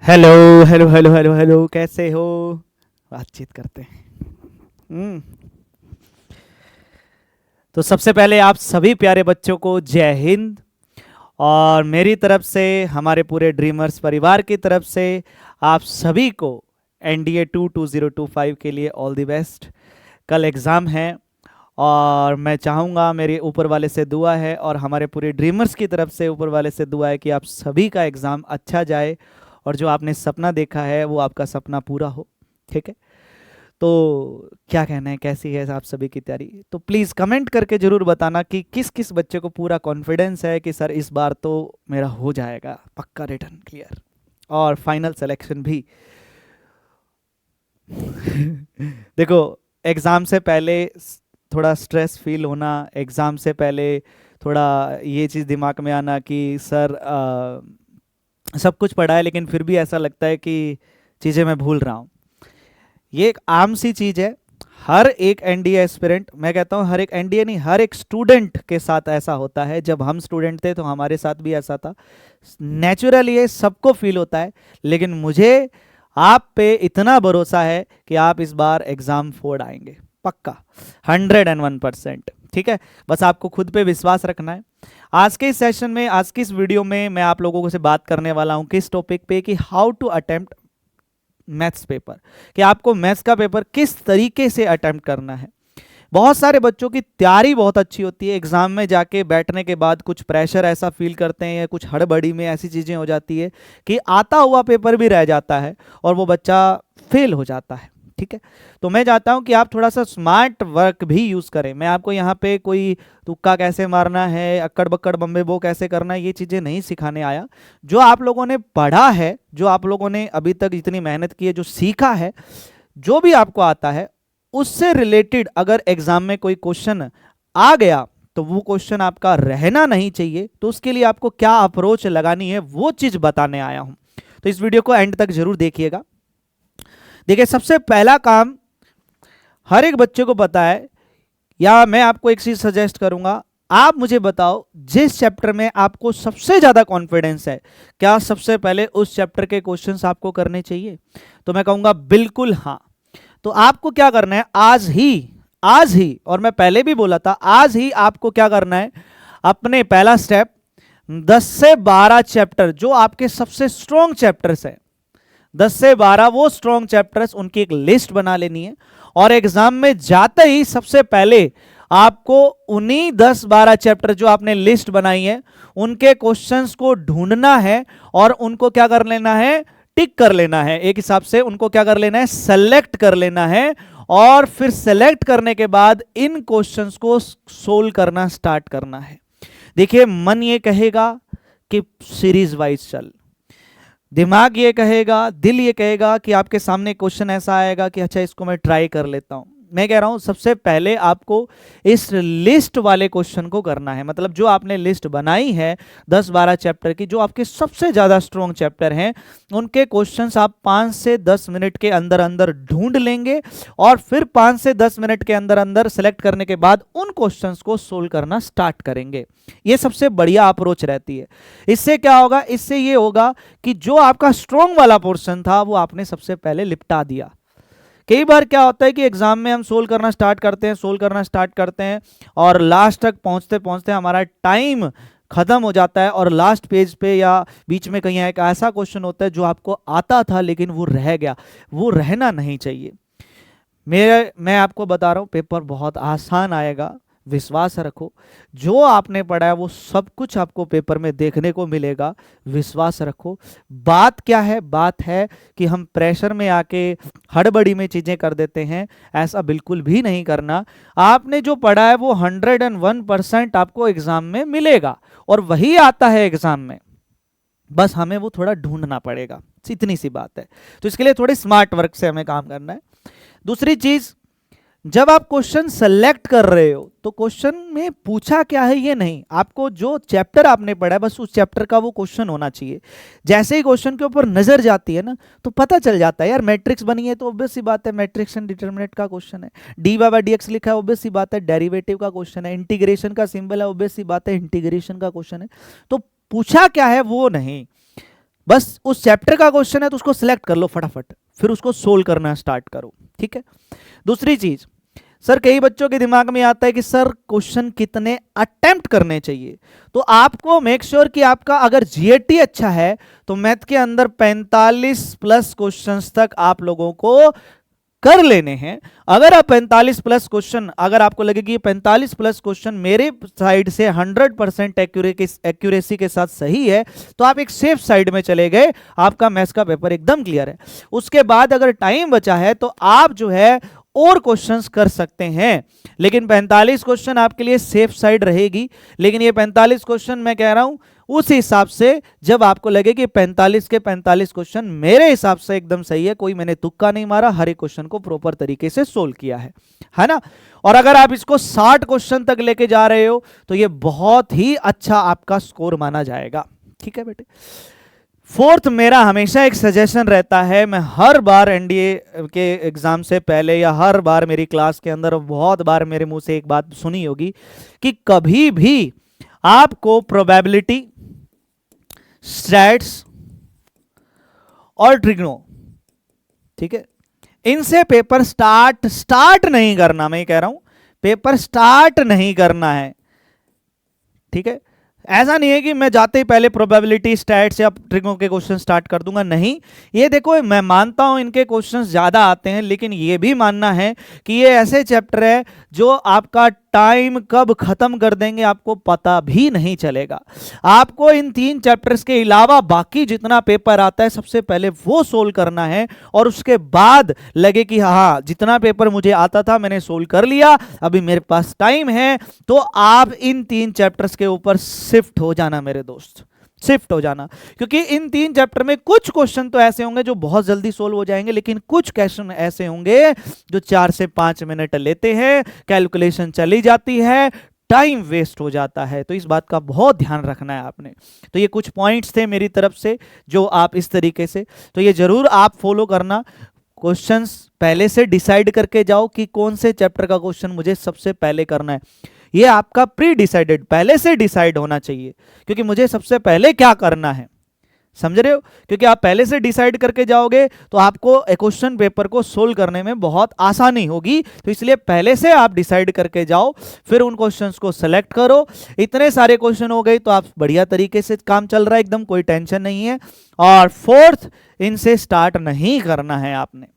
Hello hello hello hello hello, कैसे हो? बातचीत करते हैं। हम्म। तो सबसे पहले आप सभी प्यारे बच्चों को जय हिंद। और मेरी तरफ से, हमारे पूरे ड्रीमर्स परिवार की तरफ से आप सभी को एनडीए 2025 के लिए ऑल द बेस्ट। कल एग्ज़ाम है और मैं चाहूँगा, मेरे ऊपर वाले से दुआ है और हमारे पूरे ड्रीमर्स की तरफ से ऊपर वाले से दुआ है कि आप सभी का एग्ज़ाम अच्छा जाए और जो आपने सपना देखा है वो आपका सपना पूरा हो। ठीक है? तो क्या कहना है, कैसी है आप सभी की तैयारी? तो प्लीज़ कमेंट करके ज़रूर बताना कि किस किस बच्चे को पूरा कॉन्फिडेंस है कि सर इस बार तो मेरा हो जाएगा पक्का रिटर्न क्लियर और फाइनल सिलेक्शन भी। देखो, एग्ज़ाम से पहले थोड़ा स्ट्रेस फील होना, एग्ज़ाम से पहले थोड़ा ये चीज़ दिमाग में आना कि सर सब कुछ पढ़ा है लेकिन फिर भी ऐसा लगता है कि चीज़ें मैं भूल रहा हूँ, ये एक आम सी चीज़ है। हर एक एनडीए एस्पिरेंट, मैं कहता हूँ हर एक एनडीए नहीं, हर एक स्टूडेंट के साथ ऐसा होता है। जब हम स्टूडेंट थे तो हमारे साथ भी ऐसा था। नेचुरल ये सबको फील होता है, लेकिन मुझे आप पे इतना भरोसा है कि आप इस बार एग्ज़ाम फोड़ आएंगे पक्का, 101%। ठीक है? बस आपको खुद पे विश्वास रखना है। आज के इस सेशन में, आज की इस वीडियो में मैं आप लोगों से बात करने वाला हूँ किस टॉपिक पे, कि how to attempt maths paper, कि आपको मैथ्स का पेपर किस तरीके से अटेम्प्ट करना है। बहुत सारे बच्चों की तैयारी बहुत अच्छी होती है, एग्जाम में जाके बैठने के बाद कुछ प्रेशर ऐसा फील करते हैं या कुछ हड़बड़ी में ऐसी चीज़ें हो जाती है कि आता हुआ पेपर भी रह जाता है और वो बच्चा फेल हो जाता है। ठीक है? तो मैं चाहता हूं कि आप थोड़ा सा स्मार्ट वर्क भी यूज़ करें। मैं आपको यहाँ पे कोई तुक्का कैसे मारना है, अक्कड़ बक्कड़ बम्बे बो कैसे करना है, ये चीज़ें नहीं सिखाने आया। जो आप लोगों ने पढ़ा है, जो आप लोगों ने अभी तक इतनी मेहनत की है, जो सीखा है, जो भी आपको आता है, उससे रिलेटेड अगर एग्जाम में कोई क्वेश्चन आ गया तो वो क्वेश्चन आपका रहना नहीं चाहिए। तो उसके लिए आपको क्या अप्रोच लगानी है वो चीज़ बताने आया हूं। तो इस वीडियो को एंड तक जरूर देखिएगा। देखिए, सबसे पहला काम हर एक बच्चे को पता है, या मैं आपको एक चीज सजेस्ट करूंगा, आप मुझे बताओ जिस चैप्टर में आपको सबसे ज्यादा कॉन्फिडेंस है, क्या सबसे पहले उस चैप्टर के क्वेश्चंस आपको करने चाहिए? तो मैं कहूंगा बिल्कुल हाँ। तो आपको क्या करना है, आज ही, और मैं पहले भी बोला था, आज ही आपको क्या करना है, अपने पहला स्टेप 10 से 12 चैप्टर जो आपके सबसे स्ट्रॉन्ग चैप्टर्स है, 10 से 12 वो स्ट्रॉन्ग चैप्टर्स, उनकी एक लिस्ट बना लेनी है। और एग्जाम में जाते ही सबसे पहले आपको उन्हीं 10-12 चैप्टर जो आपने लिस्ट बनाई है उनके क्वेश्चंस को ढूंढना है और उनको क्या कर लेना है, टिक कर लेना है। एक हिसाब से उनको क्या कर लेना है, सेलेक्ट कर लेना है। और फिर सेलेक्ट करने के बाद इन क्वेश्चंस को सोल्व करना स्टार्ट करना है। देखिए, मन ये कहेगा कि सीरीज वाइज चल, दिमाग ये कहेगा, दिल ये कहेगा कि आपके सामने क्वेश्चन ऐसा आएगा कि अच्छा इसको मैं ट्राई कर लेता हूं। मैं कह रहा हूं सबसे पहले आपको इस लिस्ट वाले क्वेश्चन को करना है, मतलब जो आपने लिस्ट बनाई है 10-12 चैप्टर की, जो आपके सबसे ज्यादा स्ट्रॉन्ग चैप्टर हैं, उनके क्वेश्चंस आप 5 से 10 मिनट के अंदर अंदर ढूंढ लेंगे और फिर 5 से 10 मिनट के अंदर अंदर सेलेक्ट करने के बाद उन क्वेश्चंस को सोल्व करना स्टार्ट करेंगे। ये सबसे बढ़िया अप्रोच रहती है। इससे क्या होगा, इससे ये होगा कि जो आपका स्ट्रॉन्ग वाला पोर्शन था वो आपने सबसे पहले लिपटा दिया। कई बार क्या होता है कि एग्जाम में हम सोल्व करना स्टार्ट करते हैं और लास्ट तक पहुंचते पहुंचते हमारा टाइम खत्म हो जाता है और लास्ट पेज पे या बीच में कहीं एक ऐसा क्वेश्चन होता है जो आपको आता था लेकिन वो रह गया। वो रहना नहीं चाहिए। मैं आपको बता रहा हूं, पेपर बहुत आसान आएगा, विश्वास रखो। जो आपने पढ़ा है वो सब कुछ आपको पेपर में देखने को मिलेगा, विश्वास रखो। बात क्या है, बात है कि हम प्रेशर में आके हड़बड़ी में चीजें कर देते हैं, ऐसा बिल्कुल भी नहीं करना। आपने जो पढ़ा है वो 101% आपको एग्जाम में मिलेगा और वही आता है एग्जाम में, बस हमें वो थोड़ा ढूंढना पड़ेगा, इतनी सी बात है। तो इसके लिए थोड़ी स्मार्ट वर्क से हमें काम करना है। दूसरी चीज, जब आप क्वेश्चन सेलेक्ट कर रहे हो तो क्वेश्चन में पूछा क्या है ये नहीं, आपको जो चैप्टर आपने पढ़ा है बस उस चैप्टर का वो क्वेश्चन होना चाहिए। जैसे ही क्वेश्चन के ऊपर नजर जाती है ना तो पता चल जाता है, यार मैट्रिक्स बनी है तो ऑब्वियस सी बात है मैट्रिक्स एंड डिटरमिनेंट का क्वेश्चन है, डी बाय डीएक्स लिखा है ऑब्वियस सी बात है डेरिवेटिव का क्वेश्चन है, इंटीग्रेशन का सिंबल है ऑब्वियस सी बात है इंटीग्रेशन का क्वेश्चन है। तो पूछा क्या है वो नहीं, बस उस चैप्टर का क्वेश्चन है तो उसको सिलेक्ट कर लो फटाफट, फिर उसको सोल्व करना स्टार्ट करो, ठीक है। दूसरी चीज, सर कई बच्चों के दिमाग में आता है कि सर क्वेश्चन कितने अटेम्प्ट करने चाहिए, तो आपको मेक श्योर कि आपका अगर जीएटी अच्छा है तो मैथ के अंदर 45 प्लस क्वेश्चंस तक आप लोगों को कर लेने हैं। अगर आप 45 प्लस क्वेश्चन, अगर आपको लगे कि 45 प्लस क्वेश्चन मेरे साइड से 100% एक्यूरेसी के साथ सही है, तो आप एक सेफ साइड में चले गए, आपका मैथ्स का पेपर एकदम क्लियर है। उसके बाद अगर टाइम बचा है तो आप जो है और क्वेश्चंस कर सकते हैं, लेकिन 45 क्वेश्चन आपके लिए सेफ साइड रहेगी। लेकिन ये 45 क्वेश्चन मैं कह रहा हूं उस हिसाब से जब आपको लगे कि 45 के 45 क्वेश्चन मेरे हिसाब से एकदम सही है, कोई मैंने तुक्का नहीं मारा, हर एक क्वेश्चन को प्रॉपर तरीके से सोल्व किया है ना। और अगर आप इसको 60 क्वेश्चन तक लेके जा रहे हो तो ये बहुत ही अच्छा आपका स्कोर माना जाएगा, ठीक है बेटे। फोर्थ, मेरा हमेशा एक सजेशन रहता है, मैं हर बार एनडीए के एग्जाम से पहले या हर बार मेरी क्लास के अंदर बहुत बार मेरे मुंह से एक बात सुनी होगी कि कभी भी आपको प्रोबेबिलिटी, स्टैट्स और ट्रिग्नो, ठीक है, इनसे पेपर स्टार्ट नहीं करना। मैं कह रहा हूं पेपर स्टार्ट नहीं करना है, ठीक है। ऐसा नहीं है कि मैं जाते ही पहले प्रोबेबिलिटी, स्टैट्स या ट्रिग्नो के क्वेश्चन स्टार्ट कर दूंगा, नहीं। ये देखो, मैं मानता हूं इनके क्वेश्चंस ज्यादा आते हैं, लेकिन ये भी मानना है कि ये ऐसे चैप्टर है जो आपका टाइम कब खत्म कर देंगे आपको पता भी नहीं चलेगा। आपको इन 3 चैप्टर्स के अलावा बाकी जितना पेपर आता है सबसे पहले वो सोल्व करना है, और उसके बाद लगे कि हाँ जितना पेपर मुझे आता था मैंने सोल्व कर लिया, अभी मेरे पास टाइम है, तो आप इन 3 चैप्टर्स के ऊपर शिफ्ट हो जाना मेरे दोस्त, शिफ्ट हो जाना। क्योंकि इन 3 चैप्टर में कुछ क्वेश्चन तो ऐसे होंगे जो बहुत जल्दी सोल्व हो जाएंगे, लेकिन कुछ क्वेश्चन ऐसे होंगे जो 4 से 5 मिनट लेते हैं, कैलकुलेशन चली जाती है, टाइम वेस्ट हो जाता है। तो इस बात का बहुत ध्यान रखना है आपने। तो ये कुछ पॉइंट्स थे मेरी तरफ से जो आप इस तरीके से, तो ये जरूर आप फॉलो करना। क्वेश्चंस पहले से डिसाइड करके जाओ कि कौन से चैप्टर का क्वेश्चन मुझे सबसे पहले करना है। ये आपका प्री डिसाइडेड, पहले से डिसाइड होना चाहिए, क्योंकि मुझे सबसे पहले क्या करना है, समझ रहे हो। क्योंकि आप पहले से डिसाइड करके जाओगे तो आपको क्वेश्चन पेपर को सोल्व करने में बहुत आसानी होगी। तो इसलिए पहले से आप डिसाइड करके जाओ, फिर उन क्वेश्चंस को सेलेक्ट करो। इतने सारे क्वेश्चन हो गए तो आप बढ़िया तरीके से काम चल रहा है, एकदम कोई टेंशन नहीं है। और फोर्थ, इनसे स्टार्ट नहीं करना है आपने,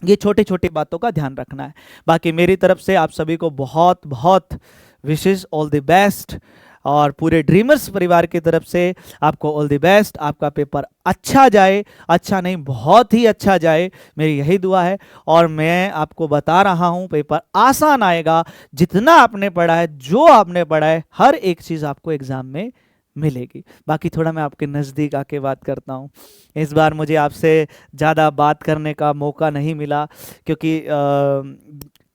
ये छोटी छोटी बातों का ध्यान रखना है। बाकी मेरी तरफ से आप सभी को बहुत बहुत विशेष ऑल द बेस्ट, और पूरे ड्रीमर्स परिवार की तरफ से आपको ऑल द बेस्ट। आपका पेपर अच्छा जाए, अच्छा नहीं बहुत ही अच्छा जाए, मेरी यही दुआ है। और मैं आपको बता रहा हूं पेपर आसान आएगा, जितना आपने पढ़ा है, जो आपने पढ़ा है, हर एक चीज आपको एग्जाम में मिलेगी। बाकी थोड़ा मैं आपके नज़दीक आके बात करता हूँ। इस बार मुझे आपसे ज़्यादा बात करने का मौका नहीं मिला, क्योंकि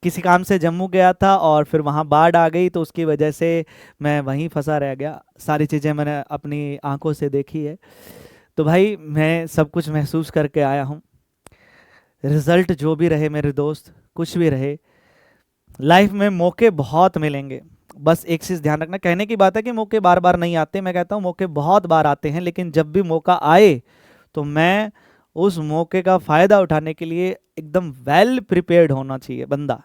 किसी काम से जम्मू गया था और फिर वहाँ बाढ़ आ गई, तो उसकी वजह से मैं वहीं फंसा रह गया। सारी चीज़ें मैंने अपनी आंखों से देखी है। तो भाई मैं सब कुछ महसूस करके आया हूँ। रिज़ल्ट जो भी रहे मेरे दोस्त, कुछ भी रहे, लाइफ में मौके बहुत मिलेंगे। बस एक चीज़ ध्यान रखना, कहने की बात है कि मौके बार बार नहीं आते, मैं कहता हूँ मौके बहुत बार आते हैं, लेकिन जब भी मौका आए तो मैं उस मौके का फ़ायदा उठाने के लिए एकदम वेल प्रिपेयर्ड होना चाहिए बंदा,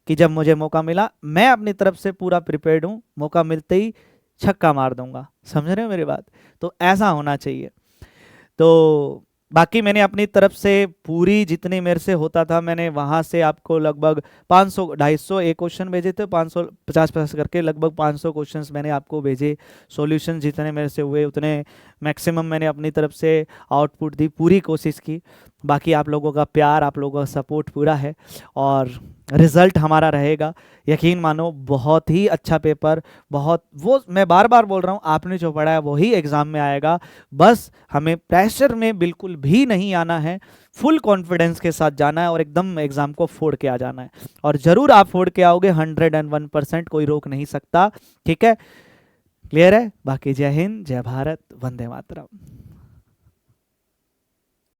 कि जब मुझे मौका मिला मैं अपनी तरफ से पूरा प्रिपेयर्ड हूँ, मौका मिलते ही छक्का मार दूंगा। समझ रहे हो मेरी बात? तो ऐसा होना चाहिए। तो बाकी मैंने अपनी तरफ से पूरी जितनी मेरे से होता था, मैंने वहाँ से आपको लगभग 500 250 एक क्वेश्चन भेजे थे, 550 करके लगभग 500 क्वेश्चंस मैंने आपको भेजे। सॉल्यूशन जितने मेरे से हुए उतने मैक्सिमम मैंने अपनी तरफ से आउटपुट दी, पूरी कोशिश की। बाकी आप लोगों का प्यार, आप लोगों का सपोर्ट पूरा है, और रिज़ल्ट हमारा रहेगा, यकीन मानो। बहुत ही अच्छा पेपर, बहुत, वो मैं बार बार बोल रहा हूँ, आपने जो पढ़ा है वही एग्ज़ाम में आएगा। बस हमें प्रेशर में बिल्कुल भी नहीं आना है, फुल कॉन्फिडेंस के साथ जाना है और एकदम एग्ज़ाम को फोड़ के आ जाना है। और ज़रूर आप फोड़ के आओगे, 101%, कोई रोक नहीं सकता। ठीक है, क्लियर है? बाकी जय हिंद, जय भारत, वंदे मातरम।